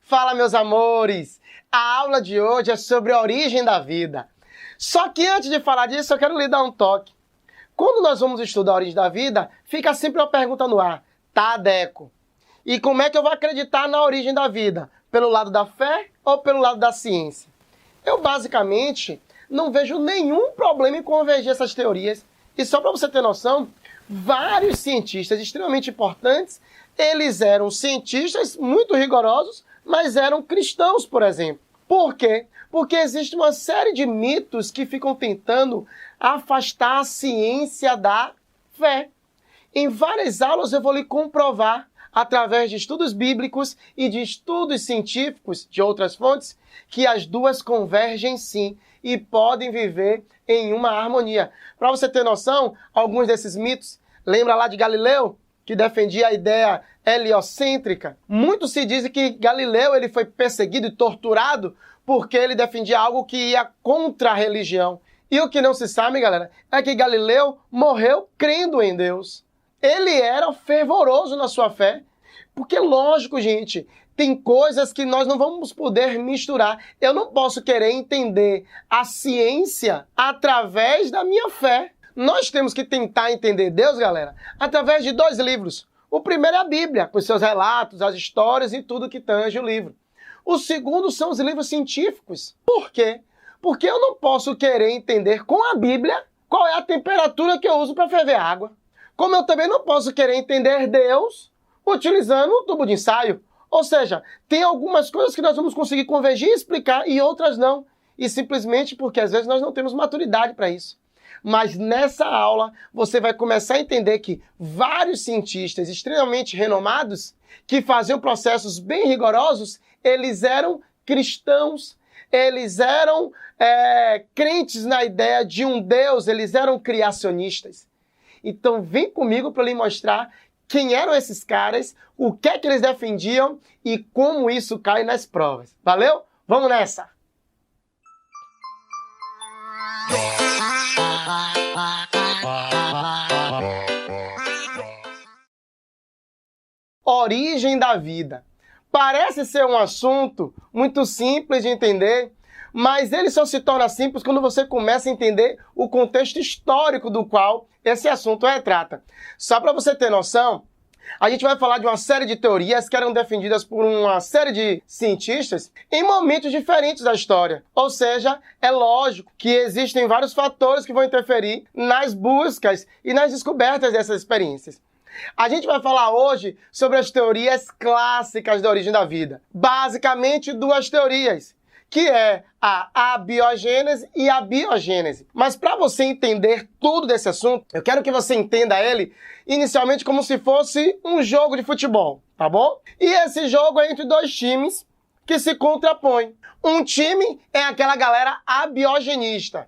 Fala, meus amores! A aula de hoje é sobre a origem da vida. Só que antes de falar disso, eu quero lhe dar um toque. Quando nós vamos estudar a origem da vida, fica sempre uma pergunta no ar. Tá, Deco? E como é que eu vou acreditar na origem da vida? Pelo lado da fé ou pelo lado da ciência? Eu, basicamente, não vejo nenhum problema em convergir essas teorias. E só para você ter noção, vários cientistas extremamente importantes, eles eram cientistas muito rigorosos, mas eram cristãos, por exemplo. Por quê? Porque existe uma série de mitos que ficam tentando afastar a ciência da fé. Em várias aulas eu vou lhe comprovar, através de estudos bíblicos e de estudos científicos de outras fontes, que as duas convergem sim e podem viver em uma harmonia. Para você ter noção, alguns desses mitos, lembra lá de Galileu, que defendia a ideia heliocêntrica? Muito se diz que Galileu ele foi perseguido e torturado porque ele defendia algo que ia contra a religião. E o que não se sabe, galera, é que Galileu morreu crendo em Deus. Ele era fervoroso na sua fé. Porque, lógico, gente, tem coisas que nós não vamos poder misturar. Eu não posso querer entender a ciência através da minha fé. Nós temos que tentar entender Deus, galera, através de dois livros. O primeiro é a Bíblia, com seus relatos, as histórias e tudo que tange o livro. O segundo são os livros científicos. Por quê? Porque eu não posso querer entender com a Bíblia qual é a temperatura que eu uso para ferver água. Como eu também não posso querer entender Deus utilizando um tubo de ensaio. Ou seja, tem algumas coisas que nós vamos conseguir convergir e explicar e outras não. E simplesmente porque às vezes nós não temos maturidade para isso. Mas nessa aula você vai começar a entender que vários cientistas extremamente renomados, que faziam processos bem rigorosos, eles eram cristãos, eles eram crentes na ideia de um Deus, eles eram criacionistas. Então vem comigo para lhe mostrar quem eram esses caras, o que é que eles defendiam e como isso cai nas provas. Valeu? Vamos nessa! Origem da vida. Parece ser um assunto muito simples de entender, mas ele só se torna simples quando você começa a entender o contexto histórico do qual esse assunto retrata. Só para você ter noção, a gente vai falar de uma série de teorias que eram defendidas por uma série de cientistas em momentos diferentes da história. Ou seja, é lógico que existem vários fatores que vão interferir nas buscas e nas descobertas dessas experiências. A gente vai falar hoje sobre as teorias clássicas da origem da vida. Basicamente duas teorias, que é a abiogênese e a biogênese. Mas para você entender tudo desse assunto, eu quero que você entenda ele inicialmente como se fosse um jogo de futebol, tá bom? E esse jogo é entre dois times que se contrapõem. Um time é aquela galera abiogenista,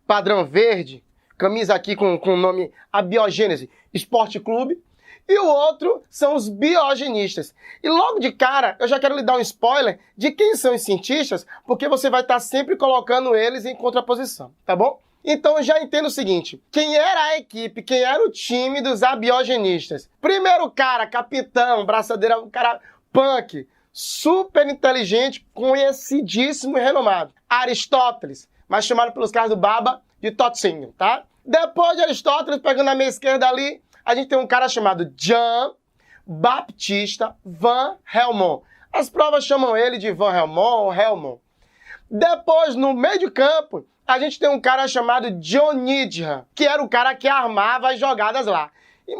padrão verde, camisa aqui com o nome Abiogênese Esporte Clube. E o outro são os biogenistas. E logo de cara, eu já quero lhe dar um spoiler de quem são os cientistas, porque você vai estar sempre colocando eles em contraposição, tá bom? Então eu já entendo o seguinte, quem era a equipe, quem era o time dos abiogenistas? Primeiro cara, capitão, braçadeira, um cara punk, super inteligente, conhecidíssimo e renomado. Aristóteles, mas chamado pelos caras do Baba de Totinho, tá? Depois de Aristóteles, pegando na minha esquerda ali, a gente tem um cara chamado Jean Baptista Van Helmont. As provas chamam ele de Van Helmont ou Helmont. Depois, no meio de campo, a gente tem um cara chamado Dionídia, que era o cara que armava as jogadas lá.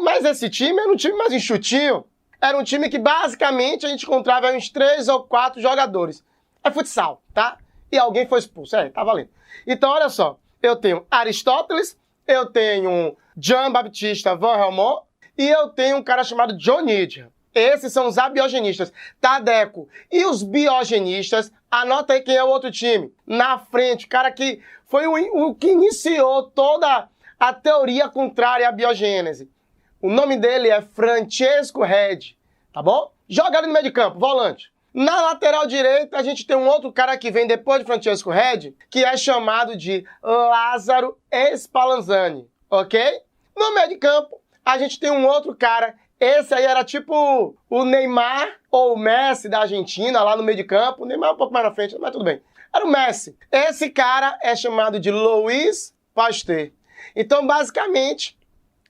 Mas esse time era um time mais enxutinho. Era um time que basicamente a gente encontrava uns 3 ou 4 jogadores. É futsal, tá? E alguém foi expulso. Tá valendo. Então, olha só. Eu tenho Aristóteles, eu tenho Jean Baptista Van Helmont e eu tenho um cara chamado Dionídia. Esses são os abiogenistas. Tá, Deco? E os biogenistas, anota aí quem é o outro time. Na frente, o cara que foi o que iniciou toda a teoria contrária à biogênese. O nome dele é Francesco Redi, tá bom? Joga ali no meio de campo, volante. Na lateral direita, a gente tem um outro cara que vem depois de Francesco Redi, que é chamado de Lázaro Spallanzani, ok? No meio de campo, a gente tem um outro cara Esse aí era tipo o Neymar ou o Messi da Argentina, lá no meio de campo. O Neymar um pouco mais na frente, mas tudo bem. Era o Messi. Esse cara é chamado de Louis Pasteur. Então, basicamente,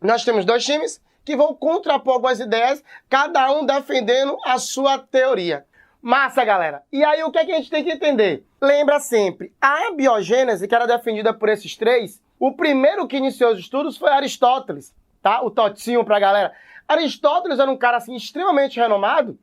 nós temos dois times que vão contrapor algumas ideias, cada um defendendo a sua teoria. Massa, galera. E aí, o que é que a gente tem que entender? Lembra sempre, a biogênese, que era defendida por esses três, o primeiro que iniciou os estudos foi Aristóteles, tá? O Totinho pra galera. Aristóteles era um cara, assim, extremamente renomado,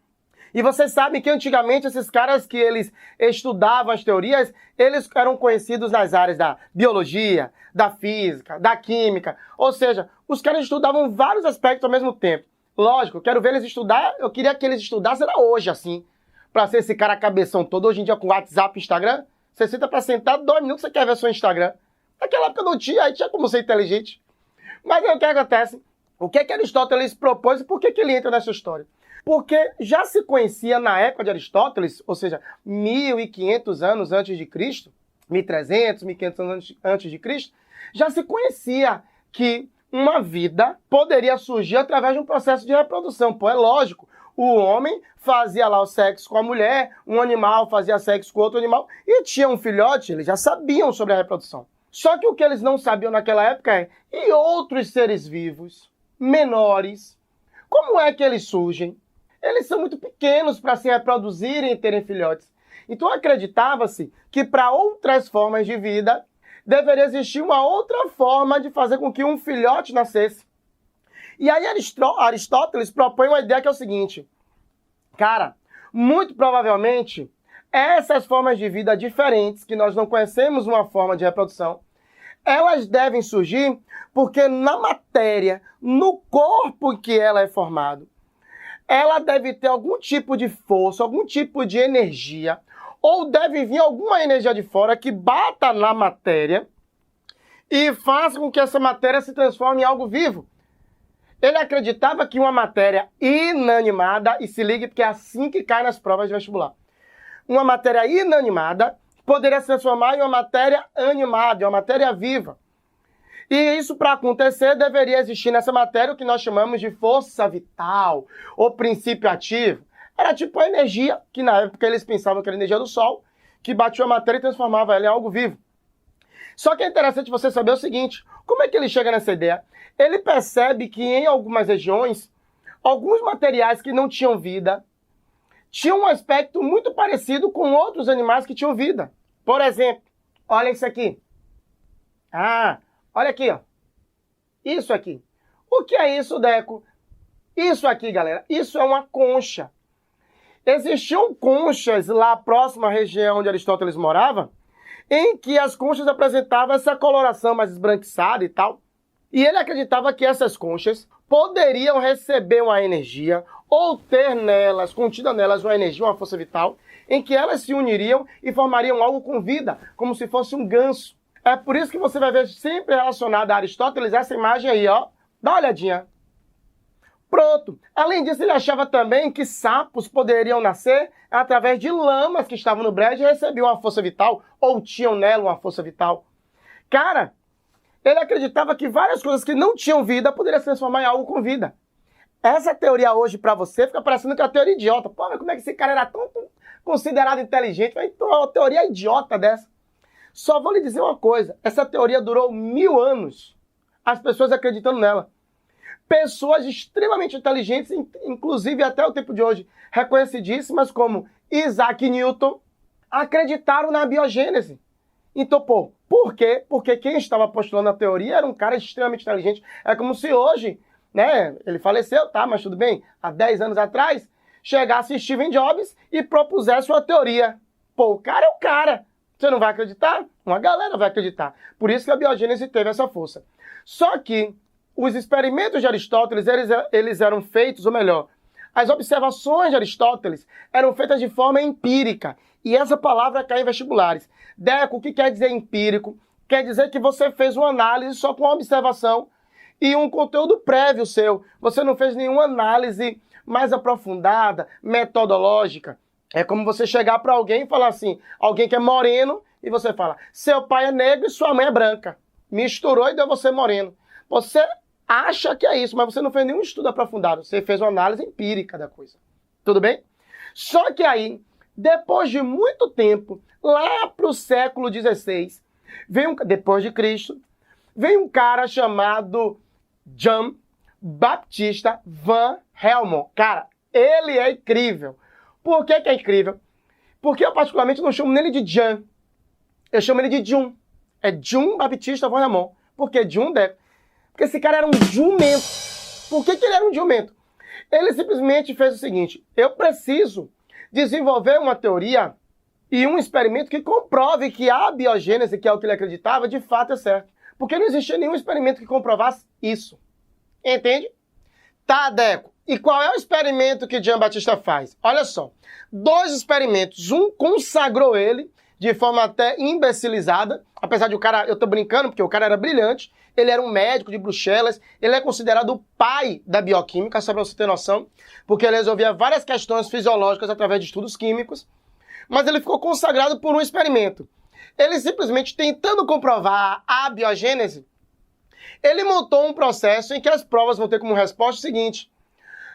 e vocês sabem que antigamente esses caras que eles estudavam as teorias, eles eram conhecidos nas áreas da biologia, da física, da química, ou seja, os caras estudavam vários aspectos ao mesmo tempo. Lógico, eu quero ver eles estudar, eu queria que eles estudassem era hoje, assim, pra ser esse cara cabeção todo. Hoje em dia com WhatsApp, Instagram, você senta pra sentar, 2 minutos você quer ver seu Instagram. Naquela época não tinha, aí tinha como ser inteligente. Mas aí o que acontece? O que Aristóteles propôs e por que ele entra nessa história? Porque já se conhecia na época de Aristóteles, ou seja, 1.500 anos antes de Cristo, 1.300, 1.500 anos antes de Cristo, já se conhecia que uma vida poderia surgir através de um processo de reprodução. Pô, é lógico, o homem fazia lá o sexo com a mulher, um animal fazia sexo com outro animal e tinha um filhote, eles já sabiam sobre a reprodução. Só que o que eles não sabiam naquela época é, e outros seres vivos, menores, como é que eles surgem? Eles são muito pequenos para se reproduzirem e terem filhotes. Então acreditava-se que para outras formas de vida deveria existir uma outra forma de fazer com que um filhote nascesse. E aí Aristóteles propõe uma ideia que é o seguinte, cara, muito provavelmente essas formas de vida diferentes, que nós não conhecemos uma forma de reprodução, elas devem surgir porque na matéria, no corpo em que ela é formada, ela deve ter algum tipo de força, algum tipo de energia, ou deve vir alguma energia de fora que bata na matéria e faça com que essa matéria se transforme em algo vivo. Ele acreditava que uma matéria inanimada, e se ligue porque é assim que cai nas provas de vestibular, uma matéria inanimada poderia se transformar em uma matéria animada, em uma matéria viva. E isso, para acontecer, deveria existir nessa matéria o que nós chamamos de força vital, ou princípio ativo. Era tipo a energia, que na época eles pensavam que era a energia do Sol, que batia a matéria e transformava ela em algo vivo. Só que é interessante você saber o seguinte, como é que ele chega nessa ideia? Ele percebe que em algumas regiões, alguns materiais que não tinham vida, tinham um aspecto muito parecido com outros animais que tinham vida. Por exemplo, olha isso aqui. Olha aqui, ó. Isso aqui. O que é isso, Deco? Isso aqui, galera, isso é uma concha. Existiam conchas lá próxima à região onde Aristóteles morava, em que as conchas apresentavam essa coloração mais esbranquiçada e tal. E ele acreditava que essas conchas poderiam receber uma energia ou ter nelas, contida nelas uma energia, uma força vital, em que elas se uniriam e formariam algo com vida, como se fosse um ganso. É por isso que você vai ver sempre relacionado a Aristóteles essa imagem aí, ó. Dá uma olhadinha. Pronto. Além disso, ele achava também que sapos poderiam nascer através de lamas que estavam no brejo e recebiam uma força vital, ou tinham nela uma força vital. Cara, ele acreditava que várias coisas que não tinham vida poderiam se transformar em algo com vida. Essa teoria hoje pra você fica parecendo que é uma teoria idiota. Pô, mas como é que esse cara era tão considerado inteligente? Então é uma teoria idiota dessa. Só vou lhe dizer uma coisa, essa teoria durou 1000 anos, as pessoas acreditando nela. Pessoas extremamente inteligentes, inclusive até o tempo de hoje, reconhecidíssimas como Isaac Newton, acreditaram na biogênese. Então, pô, por quê? Porque quem estava postulando a teoria era um cara extremamente inteligente. É como se hoje, né, ele faleceu, tá, mas tudo bem, há 10 anos atrás, chegasse Steve Jobs e propusesse uma teoria. Pô, o cara é o cara. Você não vai acreditar? Uma galera vai acreditar. Por isso que a biogênese teve essa força. Só que os experimentos de Aristóteles, eles eram feitos, ou melhor, as observações de Aristóteles eram feitas de forma empírica. E essa palavra cai em vestibulares. Deco, o que quer dizer empírico? Quer dizer que você fez uma análise só com uma observação e um conteúdo prévio seu. Você não fez nenhuma análise mais aprofundada, metodológica. É como você chegar para alguém e falar assim, alguém que é moreno, e você fala, seu pai é negro e sua mãe é branca. Misturou e deu você moreno. Você acha que é isso, mas você não fez nenhum estudo aprofundado, você fez uma análise empírica da coisa. Tudo bem? Só que aí, depois de muito tempo, lá para o século XVI, depois de Cristo, vem um cara chamado Jean Baptista Van Helmont. Cara, ele é incrível. Por que é incrível? Porque eu particularmente não chamo nele de Jean, eu chamo ele de Jun. É Jean Baptista Van Helmont. Por que Jun deve? Porque esse cara era um jumento. Por que ele era um jumento? Ele simplesmente fez o seguinte: eu preciso desenvolver uma teoria e um experimento que comprove que a abiogênese, que é o que ele acreditava, de fato é certo. Porque não existia nenhum experimento que comprovasse isso. Entende? Tá, Deco. E qual é o experimento que Jean Baptista faz? Olha só. 2 experimentos. Um consagrou ele de forma até imbecilizada. Apesar de o cara, eu tô brincando, porque o cara era brilhante. Ele era um médico de Bruxelas. Ele é considerado o pai da bioquímica, só pra você ter noção. Porque ele resolvia várias questões fisiológicas através de estudos químicos. Mas ele ficou consagrado por um experimento. Ele simplesmente tentando comprovar a abiogênese, ele montou um processo em que as provas vão ter como resposta o seguinte: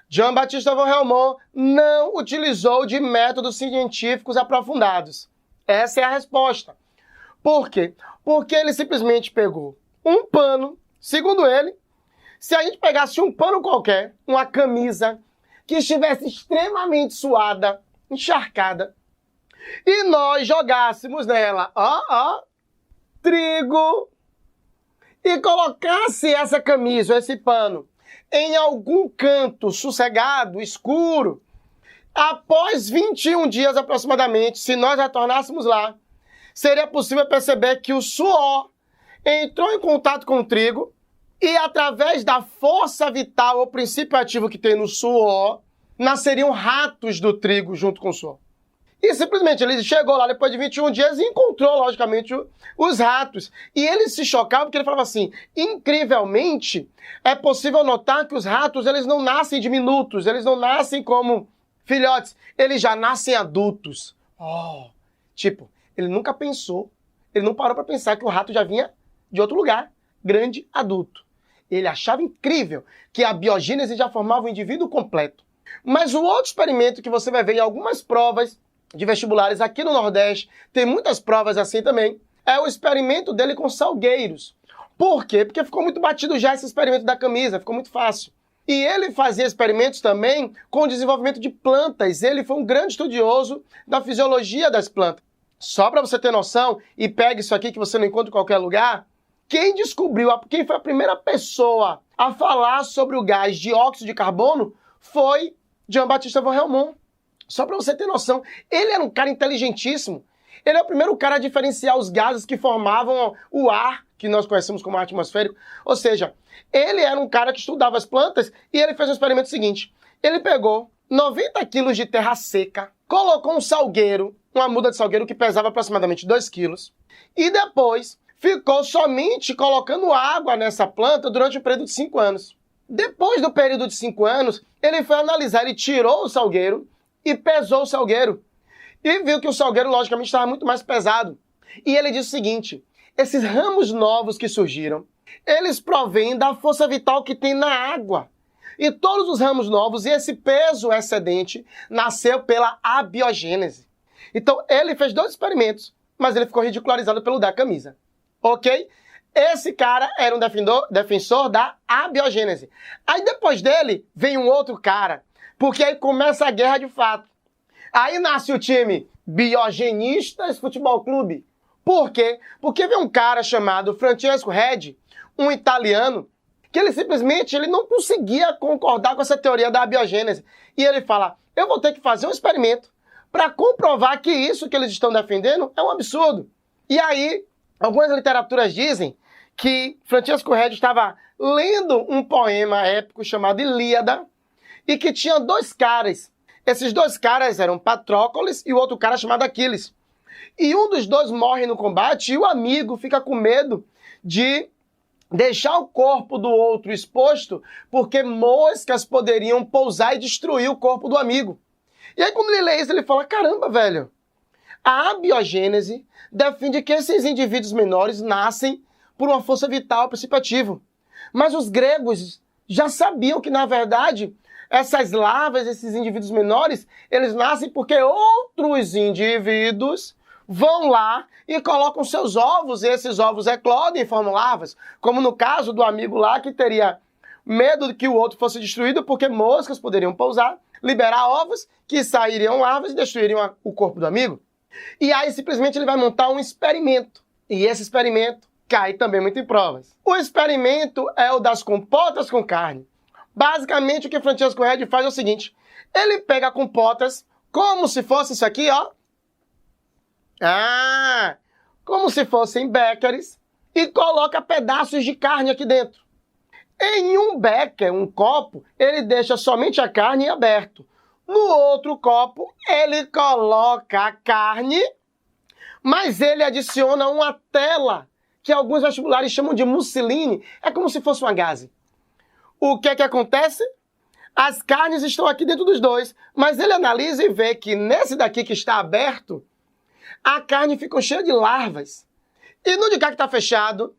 Jean Baptista Van Helmont não utilizou de métodos científicos aprofundados. Essa é a resposta. Por quê? Porque ele simplesmente pegou um pano, segundo ele, se a gente pegasse um pano qualquer, uma camisa que estivesse extremamente suada, encharcada, e nós jogássemos nela, trigo, e colocasse essa camisa, esse pano, em algum canto sossegado, escuro, após 21 dias aproximadamente, se nós retornássemos lá, seria possível perceber que o suor entrou em contato com o trigo e, através da força vital ou princípio ativo que tem no suor, nasceriam ratos do trigo junto com o suor. E simplesmente ele chegou lá depois de 21 dias e encontrou, logicamente, os ratos. E ele se chocava porque ele falava assim: incrivelmente, é possível notar que os ratos, eles não nascem diminutos, eles não nascem como filhotes, eles já nascem adultos. Tipo, ele nunca pensou, ele não parou para pensar que o rato já vinha de outro lugar, grande, adulto. Ele achava incrível que a biogênese já formava um indivíduo completo. Mas o outro experimento que você vai ver em algumas provas de vestibulares aqui no Nordeste, tem muitas provas assim também, é o experimento dele com salgueiros. Por quê? Porque ficou muito batido já esse experimento da camisa, ficou muito fácil. E ele fazia experimentos também com o desenvolvimento de plantas. Ele foi um grande estudioso da fisiologia das plantas. Só para você ter noção, e pega isso aqui que você não encontra em qualquer lugar, quem foi a primeira pessoa a falar sobre o gás dióxido de carbono foi Jean Baptista Van Helmont. Só para você ter noção, ele era um cara inteligentíssimo. Ele é o primeiro cara a diferenciar os gases que formavam o ar, que nós conhecemos como ar atmosférico. Ou seja, ele era um cara que estudava as plantas e ele fez um experimento seguinte. Ele pegou 90 quilos de terra seca, colocou um salgueiro, uma muda de salgueiro que pesava aproximadamente 2 quilos, e depois ficou somente colocando água nessa planta durante um período de 5 anos. Depois do período de 5 anos, ele foi analisar, ele tirou o salgueiro e pesou o salgueiro. E viu que o salgueiro, logicamente, estava muito mais pesado. E ele disse o seguinte: esses ramos novos que surgiram, eles provêm da força vital que tem na água. E todos os ramos novos, e esse peso excedente, nasceu pela abiogênese. Então, ele fez 2 experimentos, mas ele ficou ridicularizado pelo da camisa. Ok? Esse cara era um defensor da abiogênese. Aí, depois dele, vem um outro cara, porque aí começa a guerra de fato. Aí nasce o time Biogenistas Futebol Clube. Por quê? Porque vem um cara chamado Francesco Redi, um italiano, que ele simplesmente não conseguia concordar com essa teoria da abiogênese. E ele fala: eu vou ter que fazer um experimento para comprovar que isso que eles estão defendendo é um absurdo. E aí, algumas literaturas dizem que Francesco Redi estava lendo um poema épico chamado Ilíada, e que tinha 2 caras. Esses 2 caras eram Patroclus e o outro cara chamado Aquiles. E um dos 2 morre no combate e o amigo fica com medo de deixar o corpo do outro exposto, porque moscas poderiam pousar e destruir o corpo do amigo. E aí quando ele lê isso, ele fala: caramba, velho, a abiogênese defende que esses indivíduos menores nascem por uma força vital, princípio ativo. Mas os gregos já sabiam que, na verdade, essas larvas, esses indivíduos menores, eles nascem porque outros indivíduos vão lá e colocam seus ovos, e esses ovos eclodem e formam larvas, como no caso do amigo lá que teria medo de que o outro fosse destruído porque moscas poderiam pousar, liberar ovos que sairiam larvas e destruiriam o corpo do amigo. E aí simplesmente ele vai montar um experimento, e esse experimento cai também muito em provas. O experimento é o das compotas com carne. Basicamente o que Francesco Redi faz é o seguinte, ele pega compotas como se fosse isso aqui, ó, como se fossem béqueres, e coloca pedaços de carne aqui dentro. Em um becker, um copo, ele deixa somente a carne aberto. No outro copo, ele coloca a carne, mas ele adiciona uma tela, que alguns vestibulares chamam de musseline. É como se fosse uma gaze. O que é que acontece? As carnes estão aqui dentro dos dois, mas ele analisa e vê que nesse daqui que está aberto, a carne ficou cheia de larvas. E no de cá que está fechado,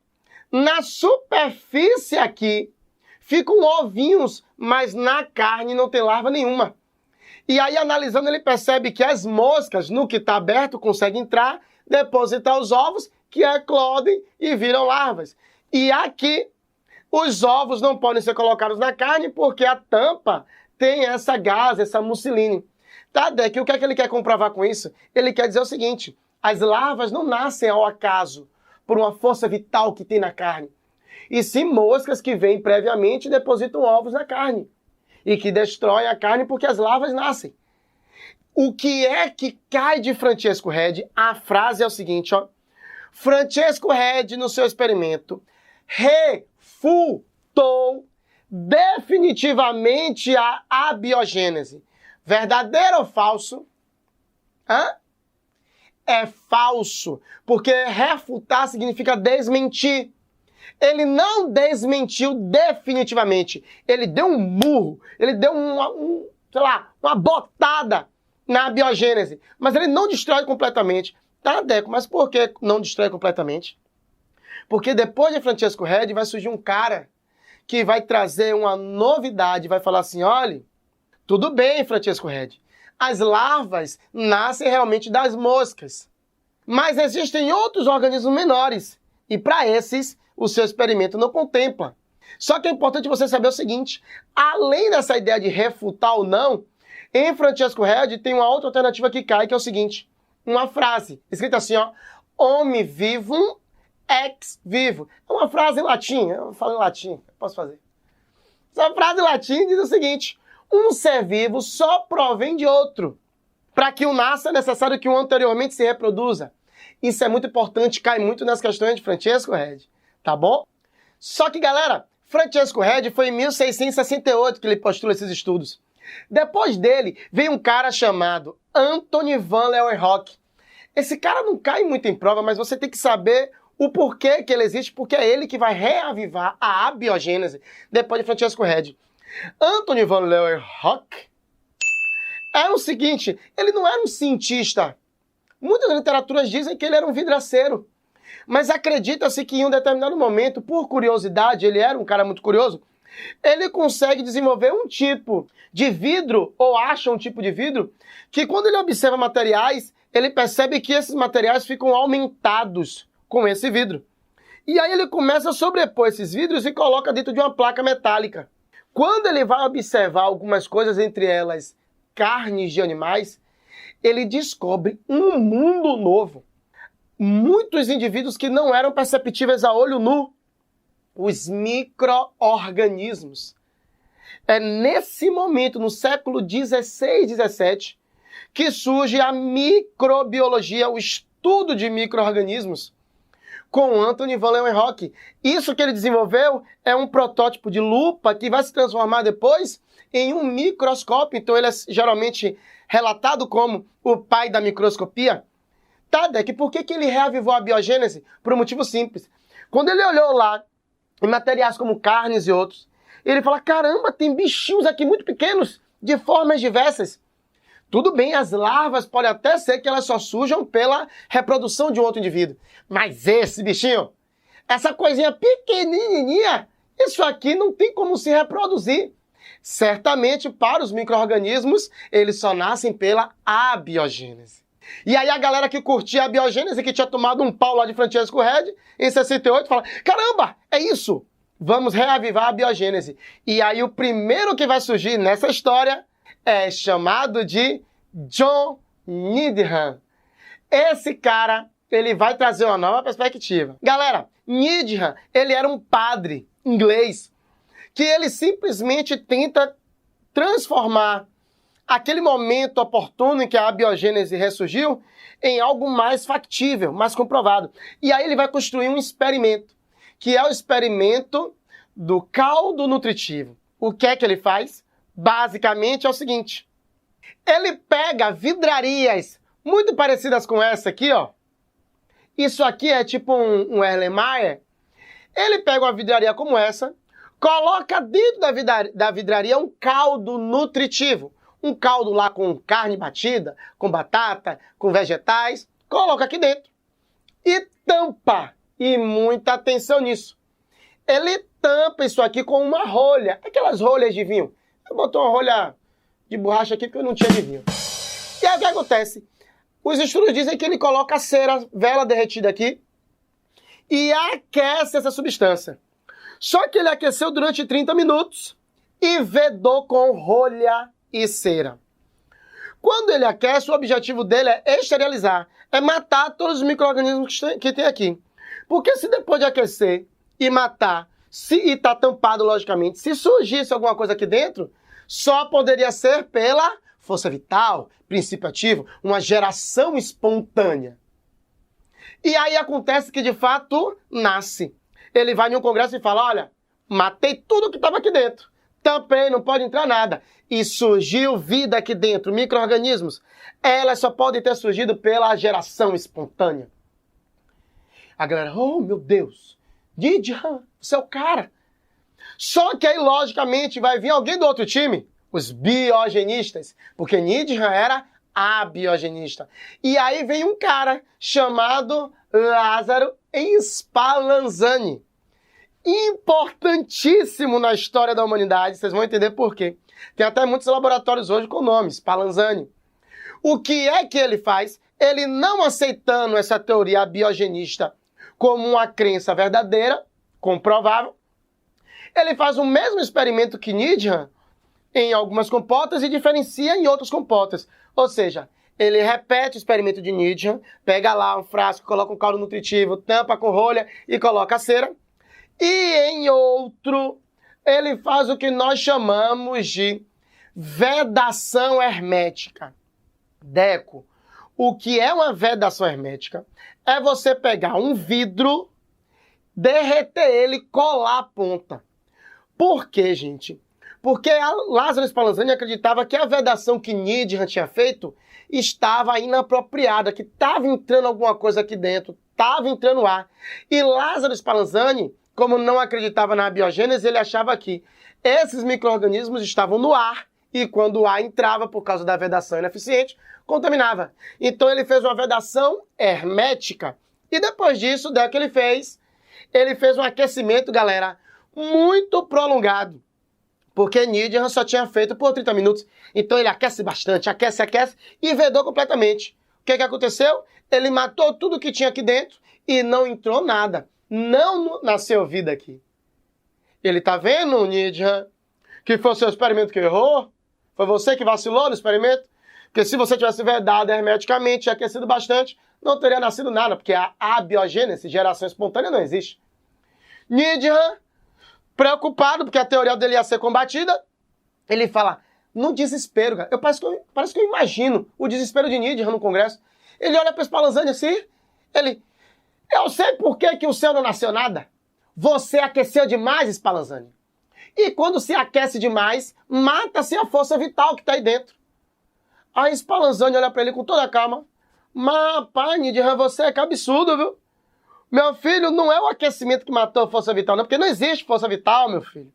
na superfície aqui, ficam ovinhos, mas na carne não tem larva nenhuma. E aí, analisando, ele percebe que as moscas, no que está aberto, conseguem entrar, depositar os ovos, que eclodem e viram larvas. E aqui, os ovos não podem ser colocados na carne, porque a tampa tem essa gase, essa musseline. Tadek, o que é que ele quer comprovar com isso? Ele quer dizer o seguinte, as larvas não nascem ao acaso, por uma força vital que tem na carne, e sim moscas que vêm previamente e depositam ovos na carne, e que destroem a carne porque as larvas nascem. O que é que cai de Francesco Redi? A frase é o seguinte, ó. Francesco Redi, no seu experimento, refutou definitivamente a abiogênese. Verdadeiro ou falso? É falso, porque refutar significa desmentir. Ele não desmentiu definitivamente. Ele deu um murro, ele deu uma botada na abiogênese. Mas ele não destrói completamente. Tá, Deco, mas por que não destrói completamente? Porque depois de Francesco Redi vai surgir um cara que vai trazer uma novidade, vai falar assim, olha, tudo bem, Francesco Redi, as larvas nascem realmente das moscas, mas existem outros organismos menores, e para esses o seu experimento não contempla. Só que é importante você saber o seguinte, além dessa ideia de refutar ou não, em Francesco Redi tem uma outra alternativa que cai, que é o seguinte, uma frase, escrita assim, ó, homi vivum ex vivo. É uma frase em latim, eu falo em latim, posso fazer. Essa frase em latim diz o seguinte, um ser vivo só provém de outro. Para que um nasça, é necessário que um anteriormente se reproduza. Isso é muito importante, cai muito nas questões de Francesco Redi, tá bom? Só que, galera, Francesco Redi foi em 1668 que ele postula esses estudos. Depois dele, veio um cara chamado Anthony van Leeuwenhoek. Esse cara não cai muito em prova, mas você tem que saber o porquê que ele existe, porque é ele que vai reavivar a abiogênese depois de Francesco Redi. Anthony van Leeuwenhoek é o seguinte, ele não era um cientista. Muitas literaturas dizem que ele era um vidraceiro. Mas acredita-se que em um determinado momento, por curiosidade, ele era um cara muito curioso, ele consegue desenvolver um tipo de vidro, ou acha um tipo de vidro, que quando ele observa materiais, ele percebe que esses materiais ficam aumentados com esse vidro. E aí ele começa a sobrepor esses vidros e coloca dentro de uma placa metálica. Quando ele vai observar algumas coisas, entre elas carnes de animais, ele descobre um mundo novo. Muitos indivíduos que não eram perceptíveis a olho nu. Os micro-organismos. É nesse momento, no século XVI, XVII, que surge a microbiologia, o estudo de micro-organismos, com Anthony van Leeuwenhoek. Isso que ele desenvolveu é um protótipo de lupa que vai se transformar depois em um microscópio. Então ele é geralmente relatado como o pai da microscopia. Tadek, por que ele reavivou a biogênese? Por um motivo simples. Quando ele olhou lá em materiais como carnes e outros, ele fala, caramba, tem bichinhos aqui muito pequenos, de formas diversas. Tudo bem, as larvas podem até ser que elas só surjam pela reprodução de um outro indivíduo. Mas esse bichinho, essa coisinha pequenininha, Isso aqui não tem como se reproduzir. Certamente, para os micro-organismos, eles só nascem pela abiogênese. E aí a galera que curtia a biogênese, que tinha tomado um pau lá de Francesco Redi, em 68, fala, caramba, é isso, vamos reavivar a biogênese. E aí o primeiro que vai surgir nessa história é chamado de John Needham. Esse cara, ele vai trazer uma nova perspectiva. Galera, Needham, ele era um padre inglês, que ele simplesmente tenta transformar aquele momento oportuno em que a abiogênese ressurgiu em algo mais factível, mais comprovado. E aí ele vai construir um experimento, que é o experimento do caldo nutritivo. O que é que ele faz? Basicamente é o seguinte, ele pega vidrarias muito parecidas com essa aqui, ó. Isso aqui é tipo um Erlenmeyer. Ele pega uma vidraria como essa, coloca dentro da vidraria um caldo nutritivo. Um caldo lá com carne batida, com batata, com vegetais. Coloca aqui dentro. E tampa. E muita atenção nisso. Ele tampa isso aqui com uma rolha. Aquelas rolhas de vinho. Eu botei uma rolha de borracha aqui porque eu não tinha de vinho. E aí o que acontece? Os estudos dizem que ele coloca cera, vela derretida aqui. E aquece essa substância. Só que ele aqueceu durante 30 minutos e vedou com rolha e cera. Quando ele aquece, o objetivo dele é esterilizar, é matar todos os micro-organismos que tem aqui. Porque se depois de aquecer e matar, e tá tampado logicamente, se surgisse alguma coisa aqui dentro, só poderia ser pela força vital, princípio ativo, uma geração espontânea. E aí acontece que de fato nasce. Ele vai em um congresso e fala, olha, matei tudo que estava aqui dentro. Tampei, não pode entrar nada. E surgiu vida aqui dentro, micro-organismos. Elas só podem ter surgido pela geração espontânea. A galera, oh meu Deus, Needham, você é o cara. Só que aí, logicamente, vai vir alguém do outro time, os biogenistas, porque Needham era abiogenista. E aí vem um cara chamado Lázaro Spallanzani. Importantíssimo na história da humanidade, vocês vão entender por quê. Tem até muitos laboratórios hoje com nomes, Spallanzani. O que é que ele faz? Ele, não aceitando essa teoria biogenista como uma crença verdadeira, comprovável, ele faz o mesmo experimento que Needham em algumas compotas e diferencia em outras compotas. Ou seja, ele repete o experimento de Needham, pega lá um frasco, coloca um caldo nutritivo, tampa com rolha e coloca a cera. E em outro, ele faz o que nós chamamos de vedação hermética. Deco, o que é uma vedação hermética? É você pegar um vidro, derreter ele e colar a ponta. Por quê, gente? Porque Lázaro Spallanzani acreditava que a vedação que Needham tinha feito estava inapropriada, que estava entrando alguma coisa aqui dentro, estava entrando ar. E Lázaro Spallanzani, como não acreditava na biogênese, ele achava que esses micro-organismos estavam no ar e quando o ar entrava, por causa da vedação ineficiente, contaminava. Então ele fez uma vedação hermética. E depois disso, daí que ele fez um aquecimento, galera, muito prolongado. Porque Needham só tinha feito por 30 minutos. Então ele aquece bastante, aquece e vedou completamente. O que aconteceu? Ele matou tudo que tinha aqui dentro e não entrou nada. Não nasceu vida aqui. Ele tá vendo, Needham, que foi o seu experimento que errou? Foi você que vacilou no experimento? Porque se você tivesse vedado hermeticamente e aquecido bastante, não teria nascido nada, porque a abiogênese, geração espontânea, não existe. Needham, preocupado, porque a teoria dele ia ser combatida, ele fala, no desespero, cara, parece que eu imagino o desespero de Needham no congresso. Ele olha para Spallanzani assim, eu sei por que o céu não nasceu nada. Você aqueceu demais, Spallanzani. E quando se aquece demais, mata-se a força vital que está aí dentro. Aí Spallanzani olha para ele com toda a calma. Mas, pai, Needham, você é que absurdo, viu? Meu filho, não é o aquecimento que matou a força vital, não, porque não existe força vital, meu filho.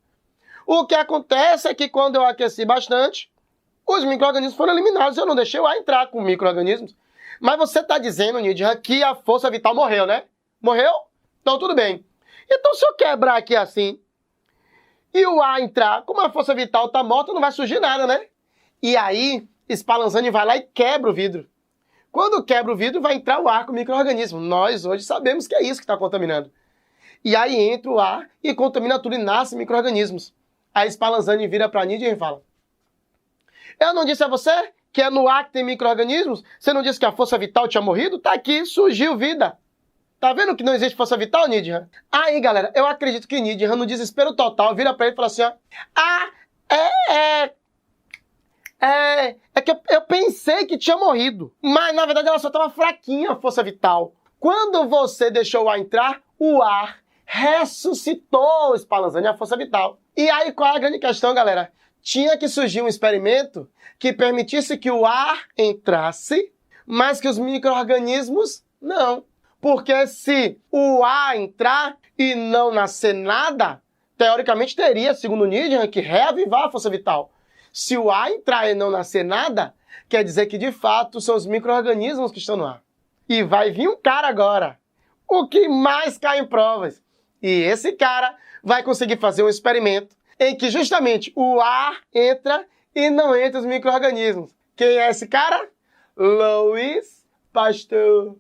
O que acontece é que quando eu aqueci bastante, os micro-organismos foram eliminados. Eu não deixei o ar entrar com micro-organismos. Mas você está dizendo, Needham, que a força vital morreu, né? Morreu? Então tudo bem. Então se eu quebrar aqui assim e o ar entrar, como a força vital está morta, não vai surgir nada, né? E aí, Spallanzani vai lá e quebra o vidro. Quando quebra o vidro, vai entrar o ar com o micro-organismo. Nós hoje sabemos que é isso que está contaminando. E aí entra o ar e contamina tudo e nasce micro-organismos. Aí Spallanzani vira para Nietzsche e fala: eu não disse a você que é no ar que tem micro-organismos? Você não disse que a força vital tinha morrido? Tá aqui, surgiu vida. Tá vendo que não existe força vital, Nietzsche? Aí, galera, eu acredito que Nietzsche, no desespero total, vira pra ele e fala assim, ó: é que eu pensei que tinha morrido, mas na verdade ela só tava fraquinha, a força vital. Quando você deixou o ar entrar, o ar ressuscitou o Spallanzani, a força vital. E aí, qual é a grande questão, galera? Tinha que surgir um experimento que permitisse que o ar entrasse, mas que os micro-organismos não. Porque se o ar entrar e não nascer nada, teoricamente teria, segundo Nietzsche, que reavivar a força vital. Se o ar entrar e não nascer nada, quer dizer que de fato são os micro-organismos que estão no ar. E vai vir um cara agora, o que mais cai em provas. E esse cara vai conseguir fazer um experimento em que justamente o ar entra e não entra os micro-organismos. Quem é esse cara? Louis Pasteur.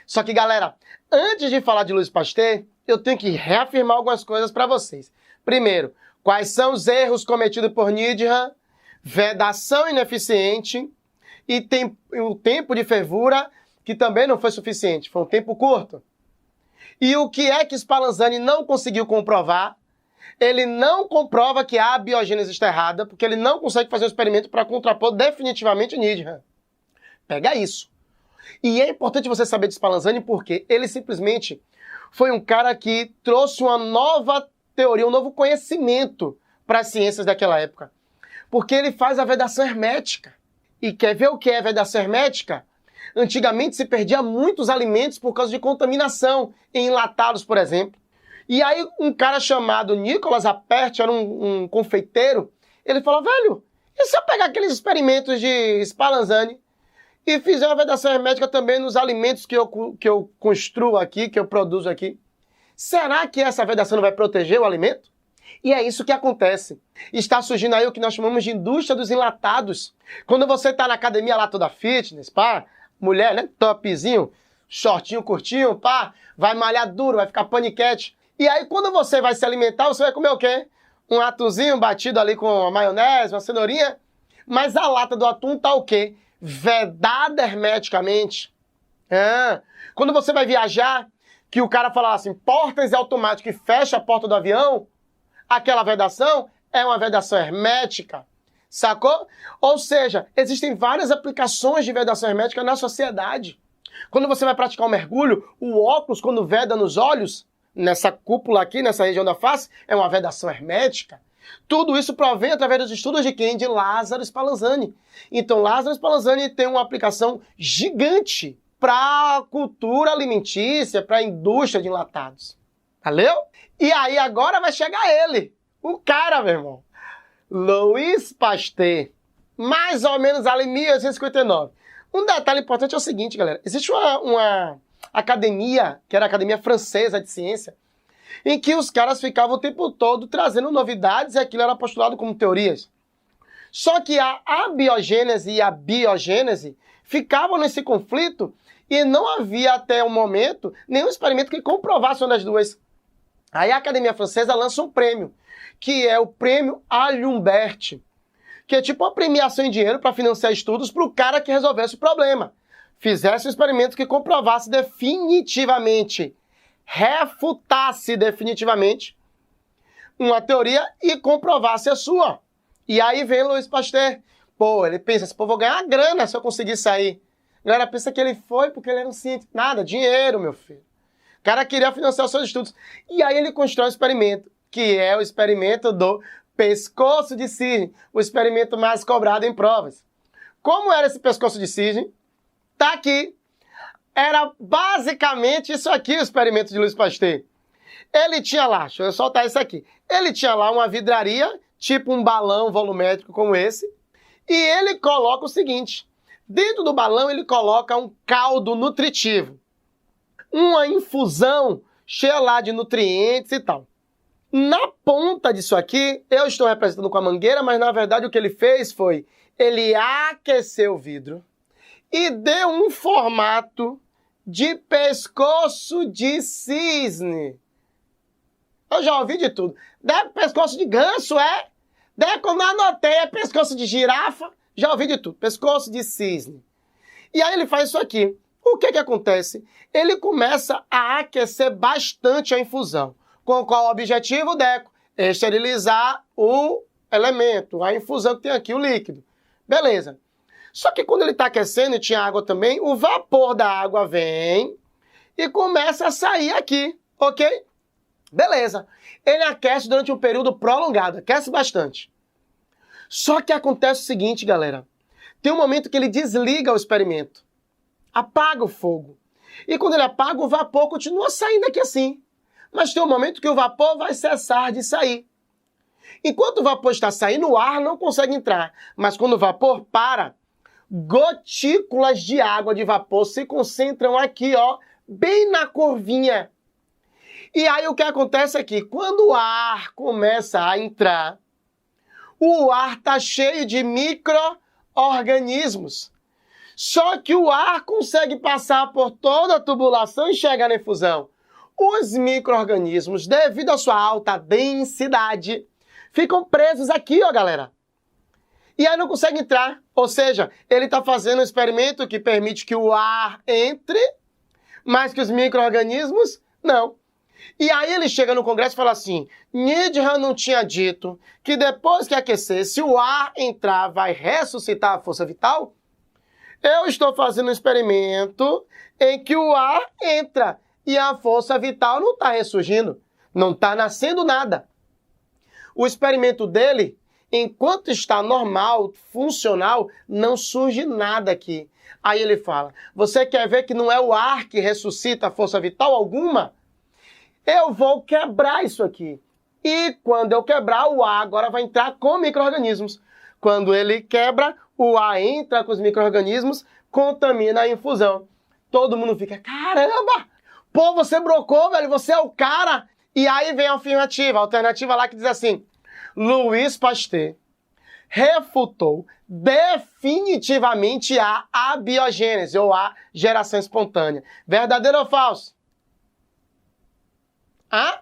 Só que, galera, antes de falar de Louis Pasteur, eu tenho que reafirmar algumas coisas para vocês. Primeiro, quais são os erros cometidos por Nietzsche? Vedação ineficiente e o tempo de fervura, que também não foi suficiente, foi um tempo curto. E o que é que Spallanzani não conseguiu comprovar? Ele não comprova que a abiogênese está errada, porque ele não consegue fazer um experimento para contrapor definitivamente Nietzsche. Pega isso. E é importante você saber de Spallanzani porque ele simplesmente foi um cara que trouxe uma nova teoria, um novo conhecimento para as ciências daquela época. Porque ele faz a vedação hermética. E quer ver o que é vedação hermética? Antigamente se perdia muitos alimentos por causa de contaminação em enlatados, por exemplo. E aí um cara chamado Nicolas Appert, era um confeiteiro, ele falou: velho, e se eu pegar aqueles experimentos de Spallanzani e fizer uma vedação hermética também nos alimentos que eu construo aqui, que eu produzo aqui? Será que essa vedação não vai proteger o alimento? E é isso que acontece. Está surgindo aí o que nós chamamos de indústria dos enlatados. Quando você está na academia lá toda fitness, pá, mulher, né, topzinho, shortinho curtinho, pá, vai malhar duro, vai ficar paniquete. E aí quando você vai se alimentar, você vai comer o quê? Um atumzinho batido ali com uma maionese, uma cenourinha. Mas a lata do atum tá o quê? Vedada hermeticamente. Quando você vai viajar, que o cara fala assim, portas automáticas e fecha a porta do avião, aquela vedação é uma vedação hermética, sacou? Ou seja, existem várias aplicações de vedação hermética na sociedade. Quando você vai praticar um mergulho, o óculos, quando veda nos olhos, nessa cúpula aqui, nessa região da face, é uma vedação hermética. Tudo isso provém através dos estudos de quem? De Lázaro Spallanzani. Então, Lázaro Spallanzani tem uma aplicação gigante para a cultura alimentícia, para a indústria de enlatados. Valeu? E aí agora vai chegar ele, o cara, meu irmão. Louis Pasteur, mais ou menos ali em 1859. Um detalhe importante é o seguinte, galera. Existe uma academia, que era a Academia Francesa de Ciência, em que os caras ficavam o tempo todo trazendo novidades e aquilo era postulado como teorias. Só que a abiogênese e a biogênese ficavam nesse conflito e não havia até o momento nenhum experimento que comprovasse uma das duas. Aí a Academia Francesa lança um prêmio, que é o Prêmio Alhumbert, que é tipo uma premiação em dinheiro para financiar estudos para o cara que resolvesse o problema. Fizesse um experimento que comprovasse definitivamente, refutasse definitivamente uma teoria e comprovasse a sua. E aí vem Louis Pasteur. Pô, ele pensa, pô, vou ganhar grana se eu conseguir sair. A galera pensa que ele foi porque ele era um cientista. Nada, dinheiro, meu filho. O cara queria financiar os seus estudos. E aí ele constrói um experimento, que é o experimento do pescoço de cisne, o experimento mais cobrado em provas. Como era esse pescoço de cisne? Tá aqui. Era basicamente isso aqui o experimento de Louis Pasteur. Ele tinha lá, deixa eu soltar isso aqui. Ele tinha lá uma vidraria, tipo um balão volumétrico como esse, e ele coloca o seguinte, dentro do balão ele coloca um caldo nutritivo, uma infusão cheia lá de nutrientes e tal. Na ponta disso aqui, eu estou representando com a mangueira, mas na verdade o que ele fez foi, ele aqueceu o vidro e deu um formato de pescoço de cisne. Eu já ouvi de tudo. Deve pescoço de ganso, é? Deve, quando eu anotei, é pescoço de girafa. Já ouvi de tudo. Pescoço de cisne. E aí ele faz isso aqui. O que que acontece? Ele começa a aquecer bastante a infusão. Com qual objetivo, Deco? Esterilizar o elemento, a infusão que tem aqui, o líquido. Beleza. Só que quando ele está aquecendo e tinha água também, o vapor da água vem e começa a sair aqui, ok? Beleza. Ele aquece durante um período prolongado, aquece bastante. Só que acontece o seguinte, galera. Tem um momento que ele desliga o experimento. Apaga o fogo. E quando ele apaga, o vapor continua saindo aqui assim. Mas tem um momento que o vapor vai cessar de sair. Enquanto o vapor está saindo, o ar não consegue entrar. Mas quando o vapor para, gotículas de água de vapor se concentram aqui, ó, bem na curvinha. E aí o que acontece é que quando o ar começa a entrar, o ar está cheio de micro-organismos. Só que o ar consegue passar por toda a tubulação e chegar na infusão. Os micro-organismos, devido à sua alta densidade, ficam presos aqui, ó, galera. E aí não consegue entrar. Ou seja, ele está fazendo um experimento que permite que o ar entre, mas que os micro-organismos não. E aí ele chega no Congresso e fala assim, Needham não tinha dito que depois que aquecesse, o ar entrar vai ressuscitar a força vital? Eu estou fazendo um experimento em que o ar entra e a força vital não está ressurgindo, não está nascendo nada. O experimento dele, enquanto está normal, funcional, não surge nada aqui. Aí ele fala, você quer ver que não é o ar que ressuscita a força vital alguma? Eu vou quebrar isso aqui. E quando eu quebrar, o ar agora vai entrar com micro-organismos. Quando ele quebra, o ar entra com os micro-organismos, contamina a infusão. Todo mundo fica, caramba! Pô, você brocou, velho, você é o cara! E aí vem a alternativa lá que diz assim, Louis Pasteur refutou definitivamente a abiogênese, ou a geração espontânea. Verdadeiro ou falso? Hã?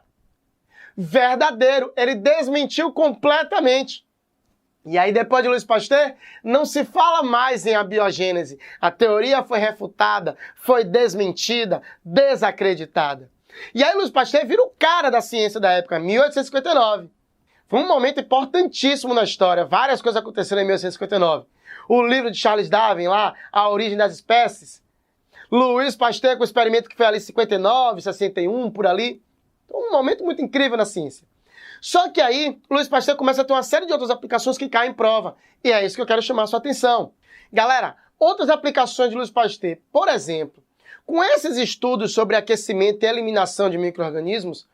Verdadeiro. Ele desmentiu completamente. E aí, depois de Louis Pasteur, não se fala mais em abiogênese. A teoria foi refutada, foi desmentida, desacreditada. E aí, Louis Pasteur vira o cara da ciência da época, 1859. Foi um momento importantíssimo na história. Várias coisas aconteceram em 1859. O livro de Charles Darwin lá, A Origem das Espécies. Louis Pasteur com o experimento que foi ali em 59, 61, por ali. Um momento muito incrível na ciência. Só que aí, Louis Pasteur começa a ter uma série de outras aplicações que caem em prova. E é isso que eu quero chamar a sua atenção. Galera, outras aplicações de Louis Pasteur, por exemplo, com esses estudos sobre aquecimento e eliminação de micro-organismos,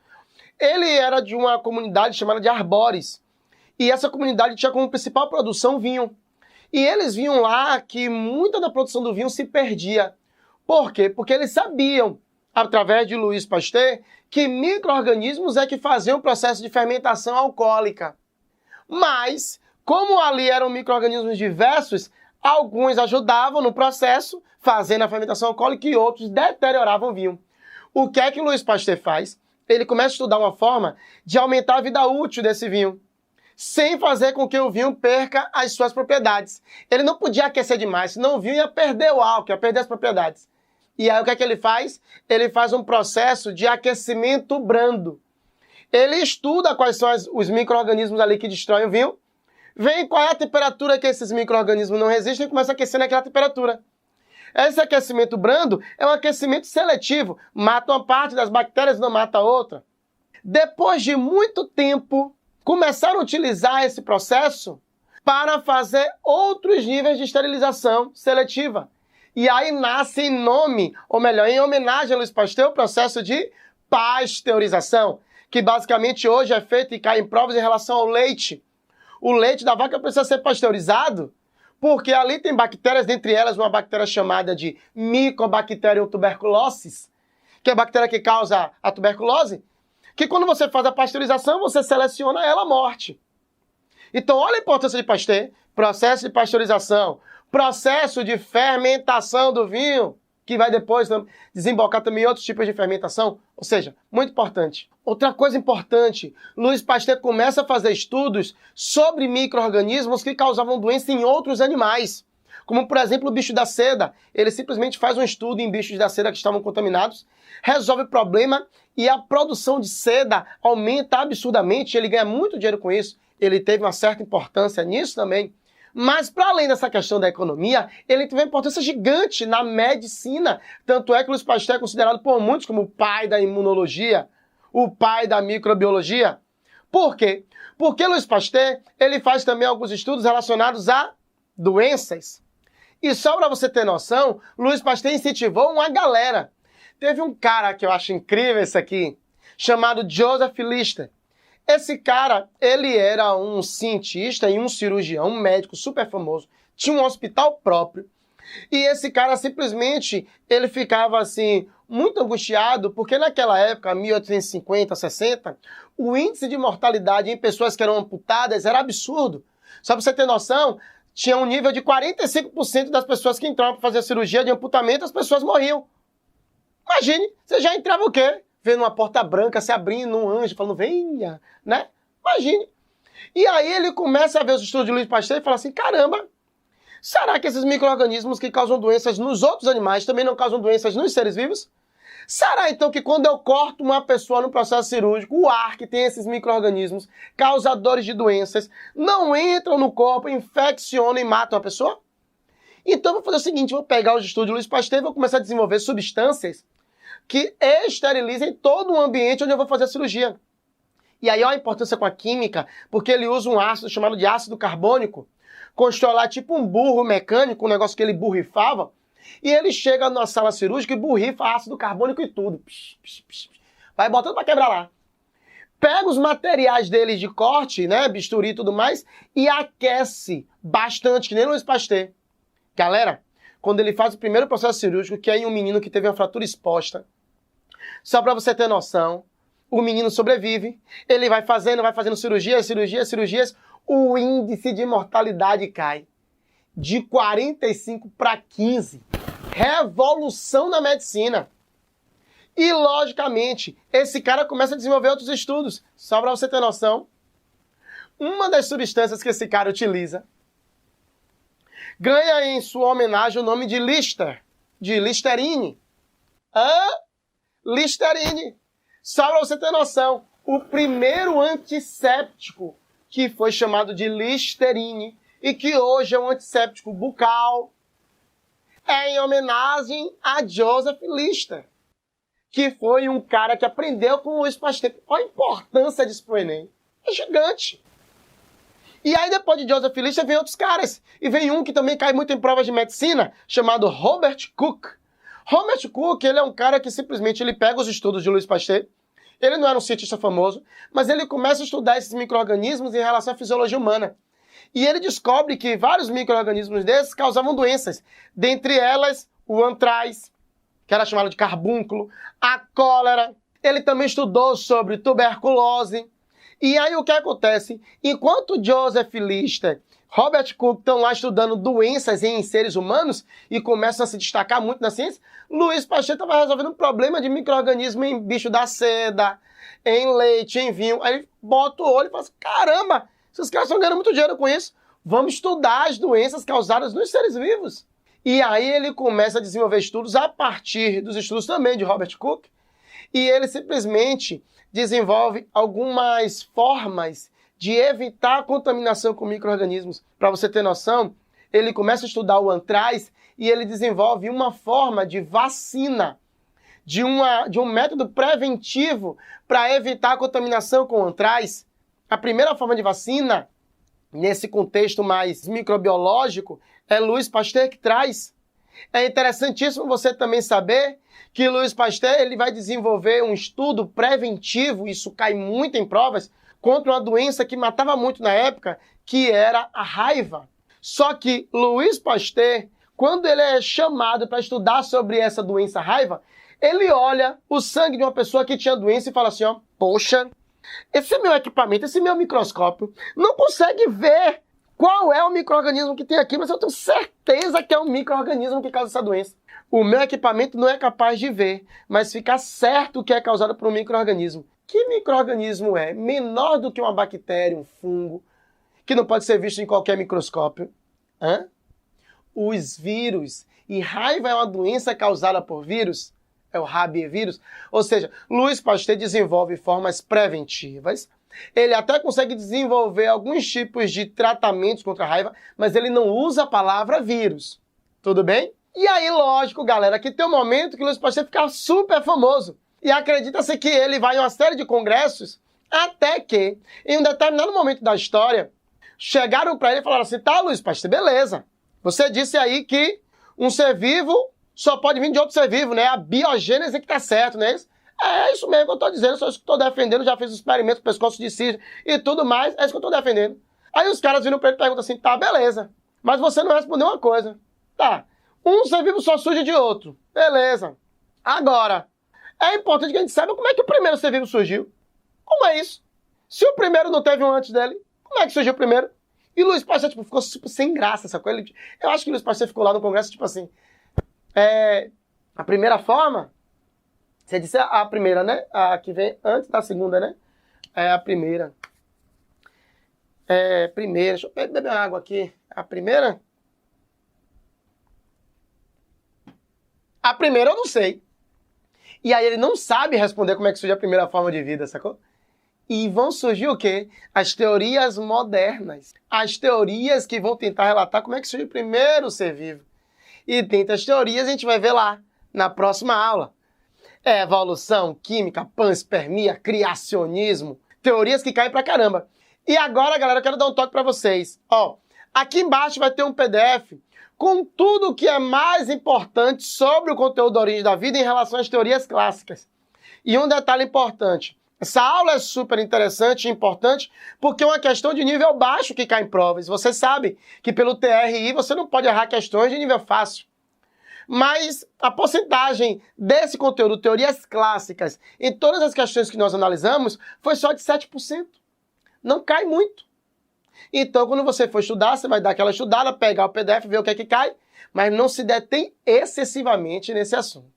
ele era de uma comunidade chamada de Arbores. E essa comunidade tinha como principal produção vinho. E eles viam lá que muita da produção do vinho se perdia. Por quê? Porque eles sabiam, através de Louis Pasteur, que micro-organismos é que faziam o processo de fermentação alcoólica. Mas, como ali eram micro-organismos diversos, alguns ajudavam no processo, fazendo a fermentação alcoólica, e outros deterioravam o vinho. O que é que Louis Pasteur faz? Ele começa a estudar uma forma de aumentar a vida útil desse vinho, sem fazer com que o vinho perca as suas propriedades. Ele não podia aquecer demais, senão o vinho ia perder o álcool, ia perder as propriedades. E aí o que é que ele faz? Ele faz um processo de aquecimento brando. Ele estuda quais são os micro-organismos ali que destroem o vinho, vê qual é a temperatura que esses micro-organismos não resistem e começa a aquecer naquela temperatura. Esse aquecimento brando é um aquecimento seletivo, mata uma parte das bactérias e não mata a outra. Depois de muito tempo, começaram a utilizar esse processo para fazer outros níveis de esterilização seletiva. E aí nasce em nome, ou melhor, em homenagem a Louis Pasteur, o processo de pasteurização, que basicamente hoje é feito e cai em provas em relação ao leite. O leite da vaca precisa ser pasteurizado, porque ali tem bactérias, dentre elas uma bactéria chamada de Mycobacterium tuberculosis, que é a bactéria que causa a tuberculose, que quando você faz a pasteurização, você seleciona ela à morte. Então, olha a importância de Pasteur, processo de pasteurização, processo de fermentação do vinho, que vai depois desembocar também em outros tipos de fermentação. Ou seja, muito importante. Outra coisa importante, Louis Pasteur começa a fazer estudos sobre micro-organismos que causavam doença em outros animais. Como, por exemplo, o bicho da seda. Ele simplesmente faz um estudo em bichos da seda que estavam contaminados, resolve o problema e a produção de seda aumenta absurdamente. Ele ganha muito dinheiro com isso. Ele teve uma certa importância nisso também. Mas, para além dessa questão da economia, ele teve uma importância gigante na medicina. Tanto é que Louis Pasteur é considerado por muitos como o pai da imunologia, o pai da microbiologia. Por quê? Porque Louis Pasteur ele faz também alguns estudos relacionados a doenças. E só para você ter noção, Louis Pasteur incentivou uma galera. Teve um cara que eu acho incrível esse aqui, chamado Joseph Lister. Esse cara, ele era um cientista e um cirurgião, um médico super famoso, tinha um hospital próprio. E esse cara simplesmente, ele ficava assim, muito angustiado, porque naquela época, 1850, 60, o índice de mortalidade em pessoas que eram amputadas era absurdo. Só para você ter noção, tinha um nível de 45% das pessoas que entravam para fazer a cirurgia de amputamento, as pessoas morriam. Imagine, você já entrava o quê? Vendo uma porta branca se abrindo, um anjo falando, venha, né? Imagine. E aí ele começa a ver os estudos de Louis Pasteur e fala assim, caramba, será que esses micro-organismos que causam doenças nos outros animais também não causam doenças nos seres vivos? Será então que quando eu corto uma pessoa no processo cirúrgico, o ar que tem esses micro-organismos causadores de doenças não entram no corpo, infeccionam e matam a pessoa? Então eu vou fazer o seguinte, vou pegar os estudos de Louis Pasteur e vou começar a desenvolver substâncias que esterilizem todo o ambiente onde eu vou fazer a cirurgia. E aí olha a importância com a química, porque ele usa um ácido chamado de ácido carbônico, constrói lá tipo um burro mecânico, um negócio que ele borrifava, e ele chega na sala cirúrgica e borrifa ácido carbônico e tudo. Psh, psh, psh, psh. Vai botando para quebrar lá. Pega os materiais dele de corte, né, bisturi e tudo mais, e aquece bastante, que nem Louis Pasteur. Galera, quando ele faz o primeiro processo cirúrgico, que é em um menino que teve uma fratura exposta, só para você ter noção, o menino sobrevive, ele vai fazendo cirurgias, o índice de mortalidade cai de 45 para 15. Revolução na medicina. E, logicamente, esse cara começa a desenvolver outros estudos. Só para você ter noção, uma das substâncias que esse cara utiliza ganha em sua homenagem o nome de Lister, de Listerine. Listerine. Só para você ter noção, o primeiro antisséptico que foi chamado de Listerine e que hoje é um antisséptico bucal é em homenagem a Joseph Lister, que foi um cara que aprendeu com o Louis Pasteur. Olha a importância disso pro Enem. É gigante. E aí depois de Joseph Lister vem outros caras. E vem um que também cai muito em provas de medicina, chamado Robert Koch. Robert Koch, ele é um cara que simplesmente ele pega os estudos de Louis Pasteur. Ele não era um cientista famoso, mas ele começa a estudar esses micro-organismos em relação à fisiologia humana. E ele descobre que vários micro-organismos desses causavam doenças. Dentre elas, o antraz, que era chamado de carbúnculo, a cólera. Ele também estudou sobre tuberculose. E aí o que acontece? Enquanto Joseph Lister, Robert Koch estão lá estudando doenças em seres humanos e começam a se destacar muito na ciência, Louis Pasteur estava resolvendo um problema de micro-organismo em bicho da seda, em leite, em vinho. Aí ele bota o olho e fala assim, caramba, esses caras estão ganhando muito dinheiro com isso. Vamos estudar as doenças causadas nos seres vivos. E aí ele começa a desenvolver estudos a partir dos estudos também de Robert Koch. E ele simplesmente desenvolve algumas formas de evitar a contaminação com micro-organismos. Para você ter noção, ele começa a estudar o antraz e ele desenvolve uma forma de vacina, de um método preventivo para evitar a contaminação com o antraz. A primeira forma de vacina, nesse contexto mais microbiológico, é Louis Pasteur que traz. É interessantíssimo você também saber que Louis Pasteur ele vai desenvolver um estudo preventivo, isso cai muito em provas, contra uma doença que matava muito na época, que era a raiva. Só que Louis Pasteur, quando ele é chamado para estudar sobre essa doença raiva, ele olha o sangue de uma pessoa que tinha doença e fala assim, ó, poxa, esse meu equipamento, esse meu microscópio, não consegue ver qual é o micro-organismo que tem aqui, mas eu tenho certeza que é um micro-organismo que causa essa doença. O meu equipamento não é capaz de ver, mas fica certo que é causado por um micro-organismo. Que micro-organismo é? Menor do que uma bactéria, um fungo, que não pode ser visto em qualquer microscópio. Hã? Os vírus. E raiva é uma doença causada por vírus? É o rabievírus. Ou seja, Louis Pasteur desenvolve formas preventivas. Ele até consegue desenvolver alguns tipos de tratamentos contra a raiva, mas ele não usa a palavra vírus. Tudo bem? E aí, lógico, galera, que tem um momento que Louis Pasteur fica super famoso. E acredita-se que ele vai em uma série de congressos, até que, em um determinado momento da história, chegaram para ele e falaram assim, tá, Louis Pasteur, beleza. Você disse aí que um ser vivo só pode vir de outro ser vivo, né? A biogênese que tá certo, né? É isso mesmo que eu tô dizendo, só isso que eu tô defendendo, já fiz experimentos com pescoço de cisne e tudo mais, é isso que eu tô defendendo. Aí os caras viram pra ele e perguntam assim, tá, beleza, mas você não respondeu uma coisa. Tá, um ser vivo só surge de outro, beleza. Agora, é importante que a gente saiba como é que o primeiro ser vivo surgiu. Como é isso? Se o primeiro não teve um antes dele, como é que surgiu o primeiro? E Louis Pasteur, tipo, ficou super sem graça essa coisa. Eu acho que Louis Pasteur ficou lá no congresso, tipo assim, a primeira forma, você disse a primeira, né? A que vem antes da segunda, né? É a primeira. Primeira, deixa eu beber água aqui. A primeira? A primeira eu não sei. E aí ele não sabe responder como é que surge a primeira forma de vida, sacou? E vão surgir o quê? As teorias modernas. As teorias que vão tentar relatar como é que surge o primeiro ser vivo. E dentre as teorias a gente vai ver lá, na próxima aula. Evolução, química, panspermia, criacionismo. Teorias que caem pra caramba. E agora, galera, eu quero dar um toque pra vocês. Ó, aqui embaixo vai ter um PDF com tudo o que é mais importante sobre o conteúdo da origem da vida em relação às teorias clássicas. E um detalhe importante. Essa aula é super interessante e importante porque é uma questão de nível baixo que cai em provas. Você sabe que pelo TRI você não pode errar questões de nível fácil. Mas a porcentagem desse conteúdo, teorias clássicas, em todas as questões que nós analisamos, foi só de 7%. Não cai muito. Então, quando você for estudar, você vai dar aquela estudada, pegar o PDF, ver o que é que cai, mas não se detém excessivamente nesse assunto.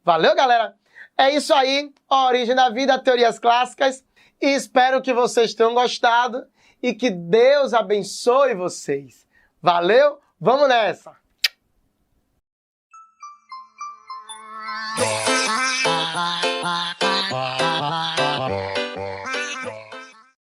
Valeu, galera? É isso aí, a origem da vida, teorias clássicas. E espero que vocês tenham gostado e que Deus abençoe vocês. Valeu? Vamos nessa!